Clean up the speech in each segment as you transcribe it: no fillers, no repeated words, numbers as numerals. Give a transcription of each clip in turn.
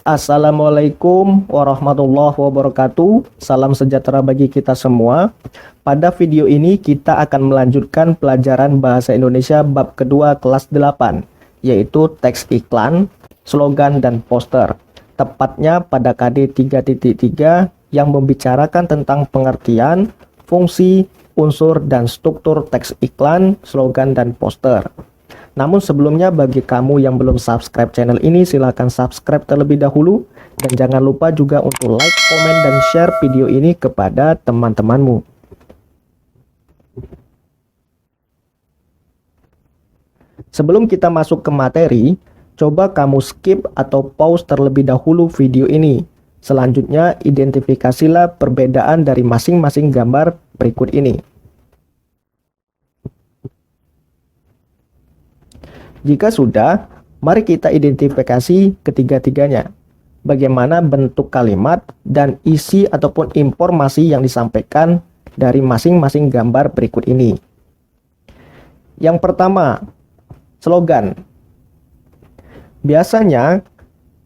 Assalamualaikum warahmatullahi wabarakatuh. Salam sejahtera bagi kita semua. Pada video ini kita akan melanjutkan pelajaran bahasa Indonesia bab kedua kelas 8, yaitu teks iklan, slogan, dan poster. Tepatnya pada KD 3.3 yang membicarakan tentang pengertian, fungsi, unsur, dan struktur teks iklan, slogan, dan poster. Namun sebelumnya bagi kamu yang belum subscribe channel ini, silahkan subscribe terlebih dahulu. Dan jangan lupa juga untuk like, komen, dan share video ini kepada teman-temanmu. Sebelum kita masuk ke materi, coba kamu skip atau pause terlebih dahulu video ini. Selanjutnya, identifikasilah perbedaan dari masing-masing gambar berikut ini. Jika sudah, mari kita identifikasi ketiga-tiganya. Bagaimana bentuk kalimat dan isi ataupun informasi yang disampaikan dari masing-masing gambar berikut ini. Yang pertama, slogan. Biasanya,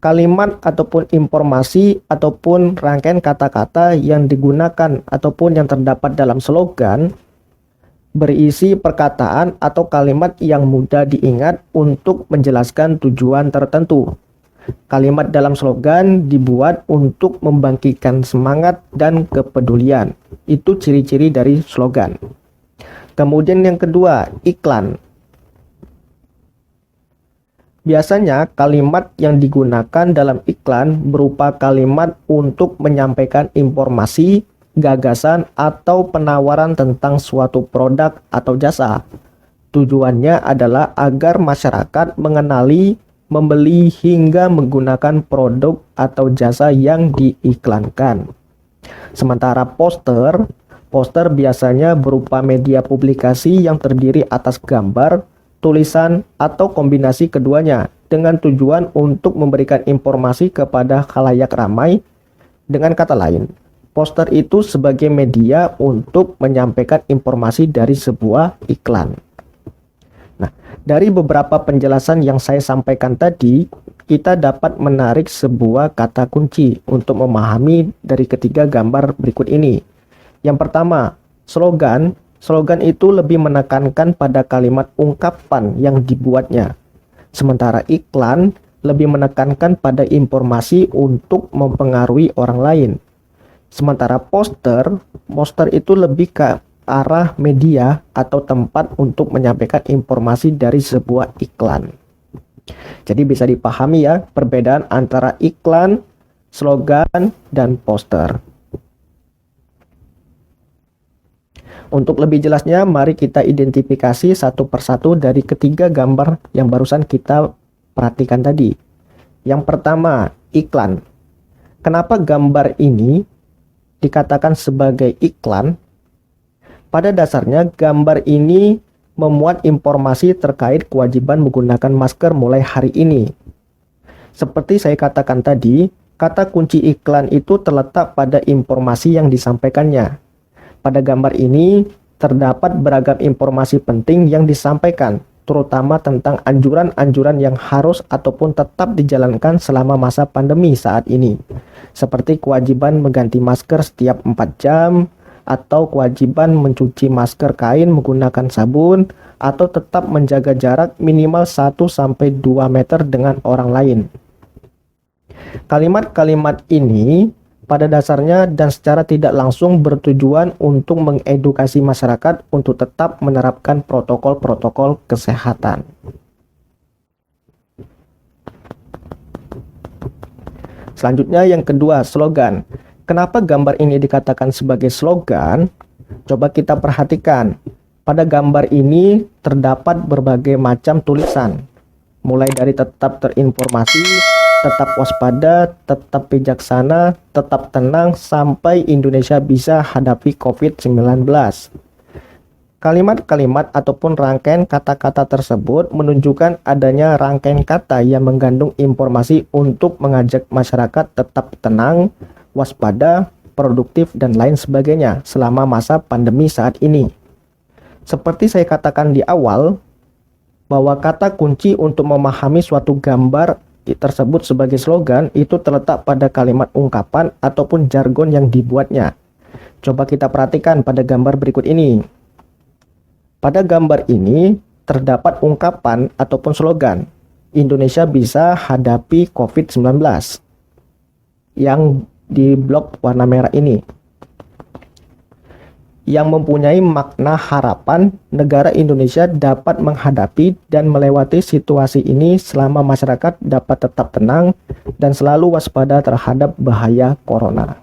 kalimat ataupun informasi ataupun rangkaian kata-kata yang digunakan ataupun yang terdapat dalam slogan berisi perkataan atau kalimat yang mudah diingat untuk menjelaskan tujuan tertentu. Kalimat dalam slogan dibuat untuk membangkitkan semangat dan kepedulian. Itu ciri-ciri dari slogan. Kemudian yang kedua, iklan. Biasanya kalimat yang digunakan dalam iklan berupa kalimat untuk menyampaikan informasi, gagasan, atau penawaran tentang suatu produk atau jasa. Tujuannya adalah agar masyarakat mengenali, membeli, hingga menggunakan produk atau jasa yang diiklankan. Sementara poster biasanya berupa media publikasi yang terdiri atas gambar, tulisan, atau kombinasi keduanya dengan tujuan untuk memberikan informasi kepada khalayak ramai. Dengan kata lain, poster itu sebagai media untuk menyampaikan informasi dari sebuah iklan. Nah, dari beberapa penjelasan yang saya sampaikan tadi, kita dapat menarik sebuah kata kunci untuk memahami dari ketiga gambar berikut ini. Yang pertama, slogan. Slogan itu lebih menekankan pada kalimat ungkapan yang dibuatnya. Sementara iklan lebih menekankan pada informasi untuk mempengaruhi orang lain. Sementara poster itu lebih ke arah media atau tempat untuk menyampaikan informasi dari sebuah iklan. Jadi bisa dipahami ya perbedaan antara iklan, slogan, dan poster. Untuk lebih jelasnya, mari kita identifikasi satu persatu dari ketiga gambar yang barusan kita perhatikan tadi. Yang pertama, iklan. Kenapa gambar ini dikatakan sebagai iklan? Pada dasarnya gambar ini memuat informasi terkait kewajiban menggunakan masker mulai hari ini. Seperti saya katakan tadi, kata kunci iklan itu terletak pada informasi yang disampaikannya. Pada gambar ini terdapat beragam informasi penting yang disampaikan, terutama tentang anjuran-anjuran yang harus ataupun tetap dijalankan selama masa pandemi saat ini. Seperti kewajiban mengganti masker setiap 4 jam, atau kewajiban mencuci masker kain menggunakan sabun, atau tetap menjaga jarak minimal 1-2 meter dengan orang lain. Kalimat-kalimat ini pada dasarnya dan secara tidak langsung bertujuan untuk mengedukasi masyarakat untuk tetap menerapkan protokol-protokol kesehatan. Selanjutnya yang kedua, slogan. Kenapa gambar ini dikatakan sebagai slogan? Coba kita perhatikan. Pada gambar ini terdapat berbagai macam tulisan. Mulai dari tetap terinformasi, tetap waspada, tetap bijaksana, tetap tenang, sampai Indonesia bisa hadapi COVID-19. Kalimat-kalimat ataupun rangkaian kata-kata tersebut menunjukkan adanya rangkaian kata yang mengandung informasi untuk mengajak masyarakat tetap tenang, waspada, produktif, dan lain sebagainya selama masa pandemi saat ini. Seperti saya katakan di awal, bahwa kata kunci untuk memahami suatu gambar tersebut sebagai slogan itu terletak pada kalimat ungkapan ataupun jargon yang dibuatnya. Coba kita perhatikan pada gambar berikut ini. Pada gambar ini terdapat ungkapan ataupun slogan, Indonesia bisa hadapi COVID-19 yang di blok warna merah ini, yang mempunyai makna harapan negara Indonesia dapat menghadapi dan melewati situasi ini selama masyarakat dapat tetap tenang dan selalu waspada terhadap bahaya corona.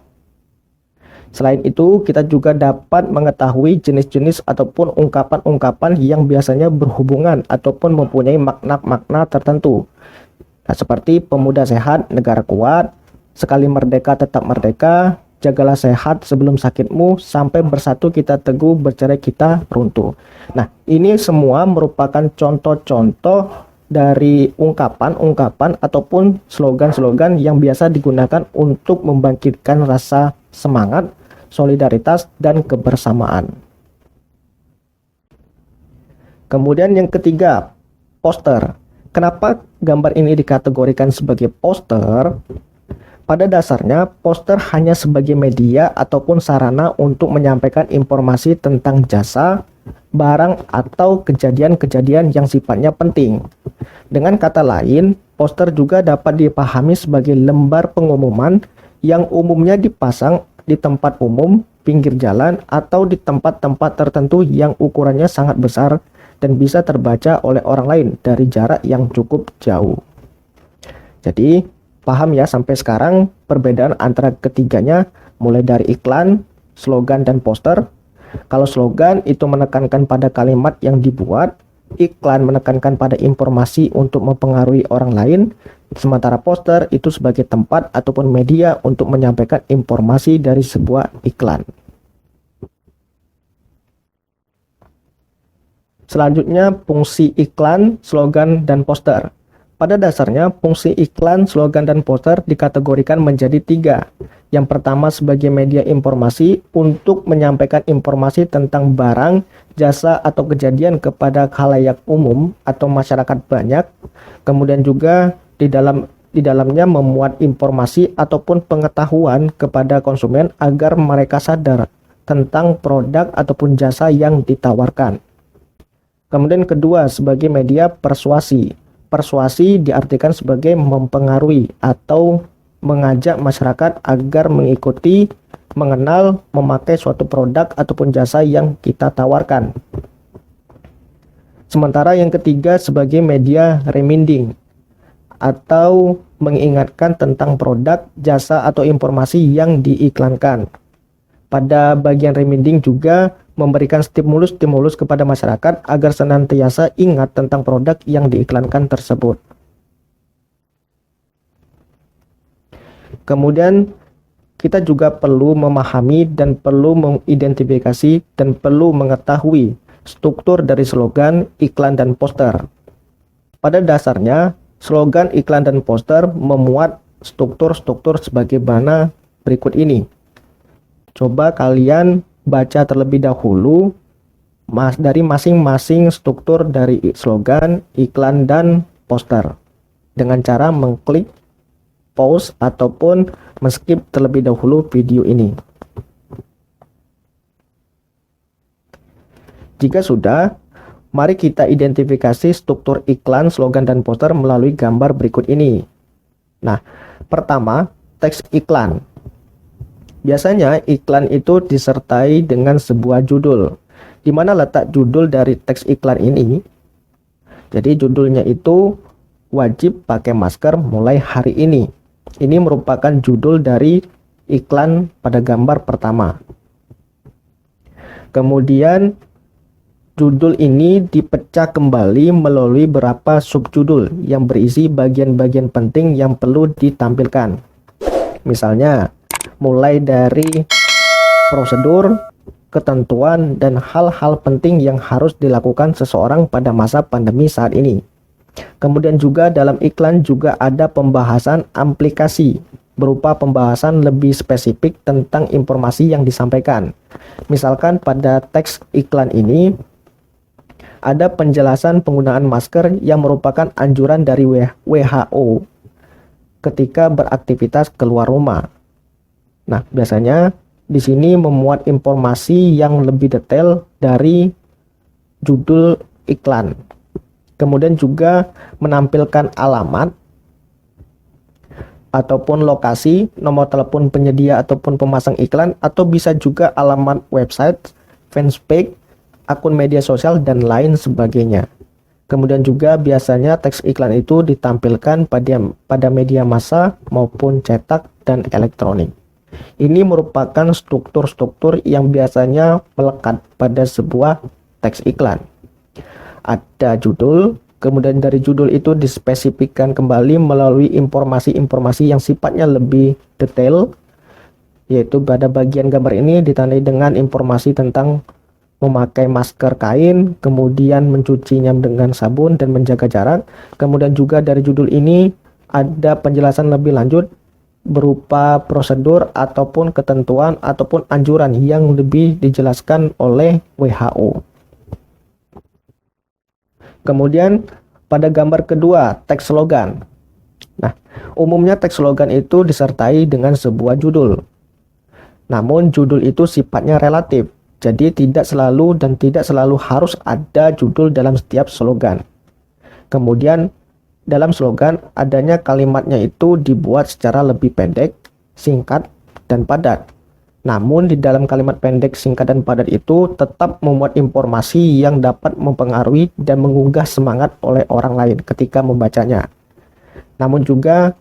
Selain itu, kita juga dapat mengetahui jenis-jenis ataupun ungkapan-ungkapan yang biasanya berhubungan ataupun mempunyai makna-makna tertentu. Nah, seperti pemuda sehat, negara kuat, sekali merdeka tetap merdeka, jagalah sehat sebelum sakitmu, sampai bersatu kita teguh, bercerai kita runtuh. Nah, ini semua merupakan contoh-contoh dari ungkapan-ungkapan ataupun slogan-slogan yang biasa digunakan untuk membangkitkan rasa semangat, solidaritas, dan kebersamaan. Kemudian yang ketiga, poster. Kenapa gambar ini dikategorikan sebagai poster? Pada dasarnya, poster hanya sebagai media ataupun sarana untuk menyampaikan informasi tentang jasa, barang, atau kejadian-kejadian yang sifatnya penting. Dengan kata lain, poster juga dapat dipahami sebagai lembar pengumuman yang umumnya dipasang di tempat umum, pinggir jalan, atau di tempat-tempat tertentu yang ukurannya sangat besar dan bisa terbaca oleh orang lain dari jarak yang cukup jauh. Jadi, paham ya sampai sekarang perbedaan antara ketiganya, mulai dari iklan, slogan, dan poster. Kalau slogan itu menekankan pada kalimat yang dibuat, iklan menekankan pada informasi untuk mempengaruhi orang lain, sementara poster itu sebagai tempat ataupun media untuk menyampaikan informasi dari sebuah iklan. Selanjutnya, fungsi iklan, slogan, dan poster. Pada dasarnya, fungsi iklan, slogan, dan poster dikategorikan menjadi tiga. Yang pertama sebagai media informasi untuk menyampaikan informasi tentang barang, jasa, atau kejadian kepada khalayak umum atau masyarakat banyak. Kemudian juga di dalamnya memuat informasi ataupun pengetahuan kepada konsumen agar mereka sadar tentang produk ataupun jasa yang ditawarkan. Kemudian kedua sebagai media persuasi. Persuasi diartikan sebagai mempengaruhi atau mengajak masyarakat agar mengikuti, mengenal, memakai suatu produk ataupun jasa yang kita tawarkan. Sementara yang ketiga sebagai media reminding atau mengingatkan tentang produk, jasa, atau informasi yang diiklankan. Pada bagian reminding juga memberikan stimulus-stimulus kepada masyarakat agar senantiasa ingat tentang produk yang diiklankan tersebut. Kemudian kita juga perlu memahami dan perlu mengidentifikasi dan perlu mengetahui struktur dari slogan, iklan, dan poster. Pada dasarnya, slogan, iklan, dan poster memuat struktur-struktur sebagaimana berikut ini. Coba kalian baca terlebih dahulu dari masing-masing struktur dari slogan, iklan, dan poster dengan cara mengklik pause ataupun men-skip terlebih dahulu video ini. Jika sudah, mari kita identifikasi struktur iklan, slogan, dan poster melalui gambar berikut ini. Nah, pertama, teks iklan. Biasanya iklan itu disertai dengan sebuah judul. Di mana letak judul dari teks iklan ini? Jadi judulnya itu wajib pakai masker mulai hari ini. Ini merupakan judul dari iklan pada gambar pertama. Kemudian judul ini dipecah kembali melalui beberapa subjudul yang berisi bagian-bagian penting yang perlu ditampilkan. Misalnya, mulai dari prosedur, ketentuan, dan hal-hal penting yang harus dilakukan seseorang pada masa pandemi saat ini. Kemudian juga dalam iklan juga ada pembahasan aplikasi, berupa pembahasan lebih spesifik tentang informasi yang disampaikan. Misalkan pada teks iklan ini, ada penjelasan penggunaan masker yang merupakan anjuran dari WHO ketika beraktivitas keluar rumah. Nah, biasanya di sini memuat informasi yang lebih detail dari judul iklan. Kemudian juga menampilkan alamat ataupun lokasi, nomor telepon penyedia ataupun pemasang iklan, atau bisa juga alamat website, fanspage, akun media sosial, dan lain sebagainya. Kemudian juga biasanya teks iklan itu ditampilkan pada media massa maupun cetak dan elektronik. Ini merupakan struktur-struktur yang biasanya melekat pada sebuah teks iklan. Ada judul, kemudian dari judul itu dispesifikkan kembali melalui informasi-informasi yang sifatnya lebih detail, yaitu pada bagian gambar ini ditandai dengan informasi tentang memakai masker kain, kemudian mencucinya dengan sabun dan menjaga jarak. Kemudian juga dari judul ini ada penjelasan lebih lanjut berupa prosedur ataupun ketentuan ataupun anjuran yang lebih dijelaskan oleh WHO. Kemudian pada gambar kedua, teks slogan. Nah, umumnya teks slogan itu disertai dengan sebuah judul. Namun judul itu sifatnya relatif, jadi tidak selalu harus ada judul dalam setiap slogan. Kemudian dalam slogan adanya kalimatnya itu dibuat secara lebih pendek, singkat, dan padat. Namun di dalam kalimat pendek, singkat, dan padat itu tetap memuat informasi yang dapat mempengaruhi dan menggugah semangat oleh orang lain ketika membacanya. Namun juga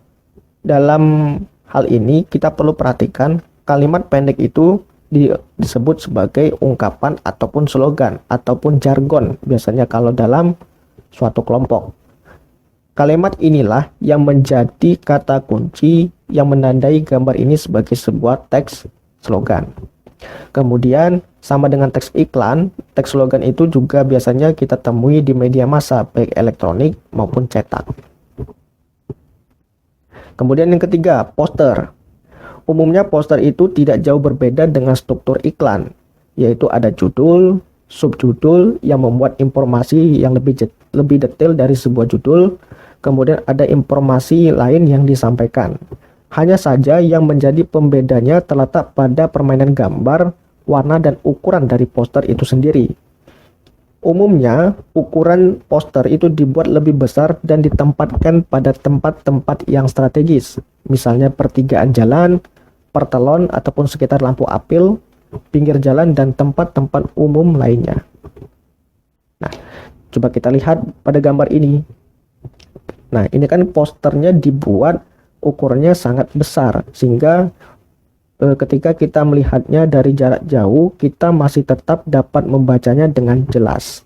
dalam hal ini kita perlu perhatikan kalimat pendek itu disebut sebagai ungkapan ataupun slogan ataupun jargon biasanya kalau dalam suatu kelompok. Kalimat inilah yang menjadi kata kunci yang menandai gambar ini sebagai sebuah teks slogan. Kemudian sama dengan teks iklan, teks slogan itu juga biasanya kita temui di media massa baik elektronik maupun cetak. Kemudian yang ketiga, poster. Umumnya poster itu tidak jauh berbeda dengan struktur iklan, yaitu ada judul, subjudul yang membuat informasi yang lebih detail dari sebuah judul. Kemudian ada informasi lain yang disampaikan. Hanya saja yang menjadi pembedanya terletak pada permainan gambar, warna, dan ukuran dari poster itu sendiri. Umumnya, ukuran poster itu dibuat lebih besar dan ditempatkan pada tempat-tempat yang strategis, misalnya pertigaan jalan, pertelon ataupun sekitar lampu apil, pinggir jalan, dan tempat-tempat umum lainnya. Nah, coba kita lihat pada gambar ini. Nah, ini kan posternya dibuat ukurannya sangat besar, sehingga ketika kita melihatnya dari jarak jauh, kita masih tetap dapat membacanya dengan jelas.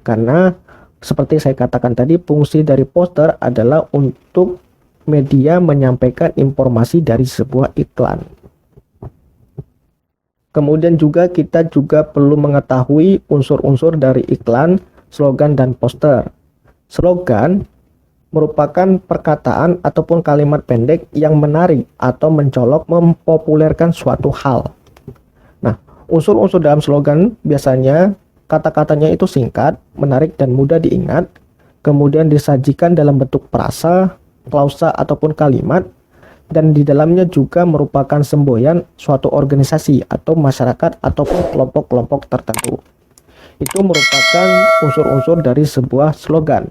Karena seperti saya katakan tadi, fungsi dari poster adalah untuk media menyampaikan informasi dari sebuah iklan. Kemudian juga kita juga perlu mengetahui unsur-unsur dari iklan, slogan, dan poster. Slogan merupakan perkataan ataupun kalimat pendek yang menarik atau mencolok mempopulerkan suatu hal. Nah, unsur-unsur dalam slogan biasanya kata-katanya itu singkat, menarik, dan mudah diingat, kemudian disajikan dalam bentuk frasa, klausa, ataupun kalimat, dan di dalamnya juga merupakan semboyan suatu organisasi atau masyarakat ataupun kelompok-kelompok tertentu. Itu merupakan unsur-unsur dari sebuah slogan.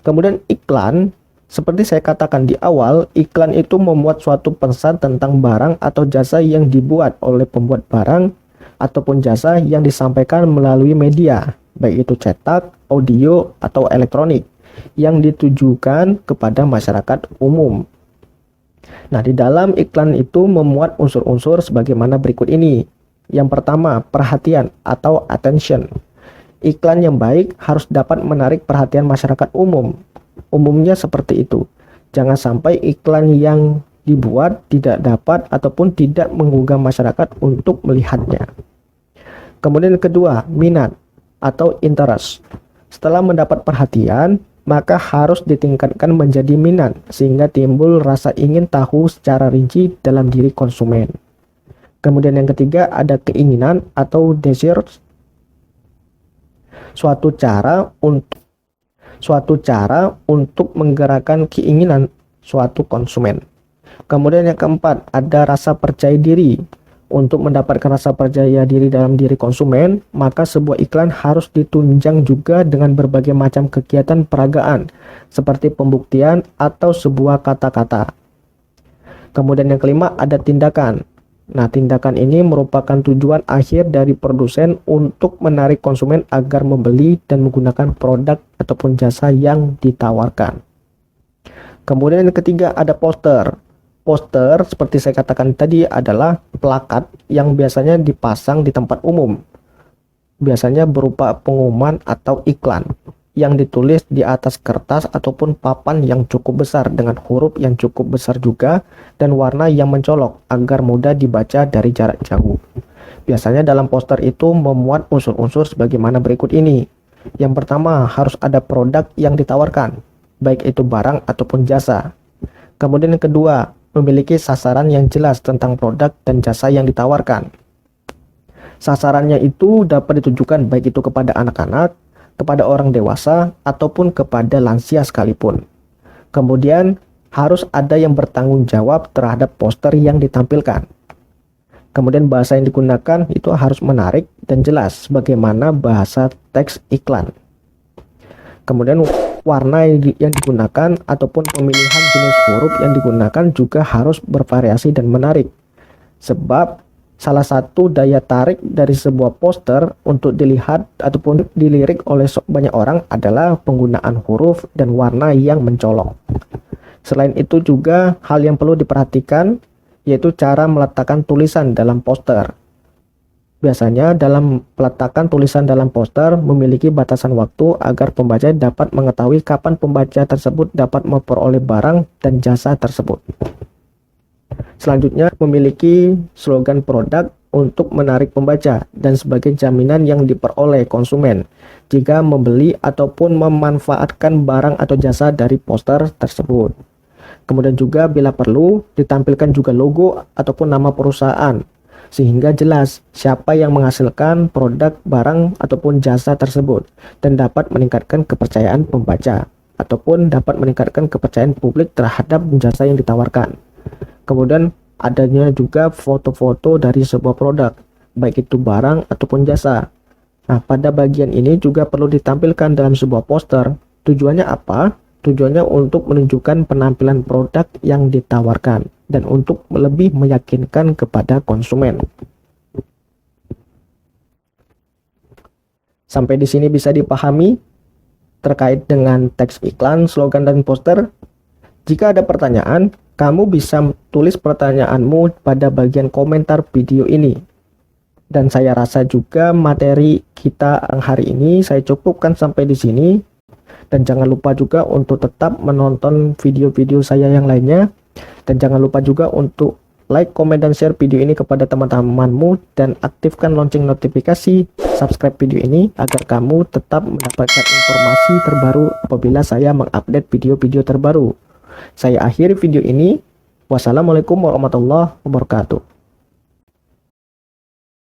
Kemudian iklan, seperti saya katakan di awal, iklan itu memuat suatu pesan tentang barang atau jasa yang dibuat oleh pembuat barang ataupun jasa yang disampaikan melalui media, baik itu cetak, audio, atau elektronik, yang ditujukan kepada masyarakat umum. Nah, di dalam iklan itu memuat unsur-unsur sebagaimana berikut ini. Yang pertama, perhatian atau attention. Iklan yang baik harus dapat menarik perhatian masyarakat umum. Umumnya seperti itu. Jangan sampai iklan yang dibuat tidak dapat ataupun tidak menggugah masyarakat untuk melihatnya. Kemudian kedua, minat atau interest. Setelah mendapat perhatian, maka harus ditingkatkan menjadi minat sehingga timbul rasa ingin tahu secara rinci dalam diri konsumen. Kemudian yang ketiga ada keinginan atau desire. Suatu cara untuk menggerakkan keinginan suatu konsumen. Kemudian yang keempat, ada rasa percaya diri. Untuk mendapatkan rasa percaya diri dalam diri konsumen, maka sebuah iklan harus ditunjang juga dengan berbagai macam kegiatan peragaan, seperti pembuktian atau sebuah kata-kata. Kemudian yang kelima, ada tindakan. Nah, tindakan ini merupakan tujuan akhir dari produsen untuk menarik konsumen agar membeli dan menggunakan produk ataupun jasa yang ditawarkan. Kemudian yang ketiga, ada poster. Poster, seperti saya katakan tadi, adalah plakat yang biasanya dipasang di tempat umum. Biasanya berupa pengumuman atau iklan yang ditulis di atas kertas ataupun papan yang cukup besar dengan huruf yang cukup besar juga dan warna yang mencolok agar mudah dibaca dari jarak jauh. Biasanya dalam poster itu memuat unsur-unsur sebagaimana berikut ini. Yang pertama, harus ada produk yang ditawarkan, baik itu barang ataupun jasa. Kemudian yang kedua, memiliki sasaran yang jelas tentang produk dan jasa yang ditawarkan. Sasarannya itu dapat ditujukan baik itu kepada anak-anak, kepada orang dewasa, ataupun kepada lansia sekalipun. Kemudian, harus ada yang bertanggung jawab terhadap poster yang ditampilkan. Kemudian bahasa yang digunakan itu harus menarik dan jelas sebagaimana bahasa teks iklan. Kemudian warna yang digunakan ataupun pemilihan jenis huruf yang digunakan juga harus bervariasi dan menarik. Sebab salah satu daya tarik dari sebuah poster untuk dilihat ataupun dilirik oleh banyak orang adalah penggunaan huruf dan warna yang mencolok. Selain itu juga hal yang perlu diperhatikan yaitu cara meletakkan tulisan dalam poster. Biasanya dalam peletakan tulisan dalam poster memiliki batasan waktu agar pembaca dapat mengetahui kapan pembaca tersebut dapat memperoleh barang dan jasa tersebut. Selanjutnya, memiliki slogan produk untuk menarik pembaca dan sebagai jaminan yang diperoleh konsumen jika membeli ataupun memanfaatkan barang atau jasa dari poster tersebut. Kemudian juga bila perlu ditampilkan juga logo ataupun nama perusahaan sehingga jelas siapa yang menghasilkan produk, barang, ataupun jasa tersebut dan dapat meningkatkan kepercayaan pembaca ataupun dapat meningkatkan kepercayaan publik terhadap jasa yang ditawarkan. Kemudian adanya juga foto-foto dari sebuah produk, baik itu barang ataupun jasa. Nah, pada bagian ini juga perlu ditampilkan dalam sebuah poster. Tujuannya apa? Tujuannya untuk menunjukkan penampilan produk yang ditawarkan dan untuk lebih meyakinkan kepada konsumen. Sampai di sini bisa dipahami terkait dengan teks iklan, slogan, dan poster. Jika ada pertanyaan, kamu bisa tulis pertanyaanmu pada bagian komentar video ini. Dan saya rasa juga materi kita hari ini saya cukupkan sampai di sini. Dan jangan lupa juga untuk tetap menonton video-video saya yang lainnya. Dan jangan lupa juga untuk like, komen, dan share video ini kepada teman-temanmu. Dan aktifkan lonceng notifikasi, subscribe video ini agar kamu tetap mendapatkan informasi terbaru apabila saya mengupdate video-video terbaru. Saya akhiri video ini. Wassalamualaikum warahmatullahi wabarakatuh.